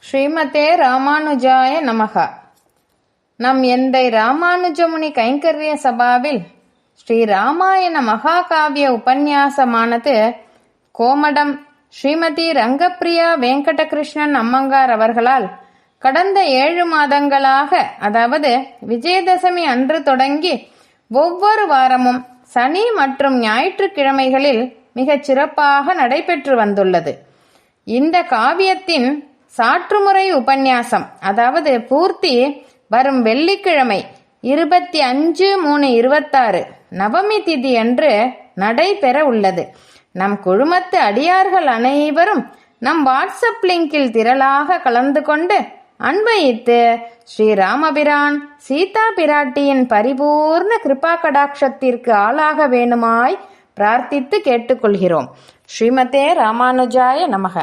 ஸ்ரீமதே ராமானுஜாய நமக. நம் எந்தை ராமானுஜமுனி கைங்கரிய சபாவில் ஸ்ரீ ராமாயண மகாகாவிய உபன்யாசமானது கோமடம் ஸ்ரீமதி ரங்கப்பிரியா வெங்கடகிருஷ்ணன் அம்மங்கார் அவர்களால் கடந்த 7 மாதங்களாக, அதாவது விஜயதசமி அன்று தொடங்கி ஒவ்வொரு வாரமும் சனி மற்றும் ஞாயிற்றுக்கிழமைகளில் மிகச் சிறப்பாக நடைபெற்று வந்துள்ளது. இந்த காவியத்தின் சாற்றுமுறை உபன்யாசம், அதாவது பூர்த்தி, வரும் வெள்ளிக்கிழமை 25/3/26 நவமி திதி அன்று நடைபெற உள்ளது. நம் குழுமத்து அடியார்கள் அனைவரும் நம் வாட்ஸ்அப் லிங்கில் திரளாக கலந்து கொண்டு அன்வயித்து ஸ்ரீராமபிரான் சீதா பிராட்டியின் பரிபூர்ண கிருபா கடாட்சத்திற்கு ஆளாக வேணுமாய் பிரார்த்தித்து கேட்டுக்கொள்கிறோம். ஸ்ரீமதே ராமானுஜாய நமக.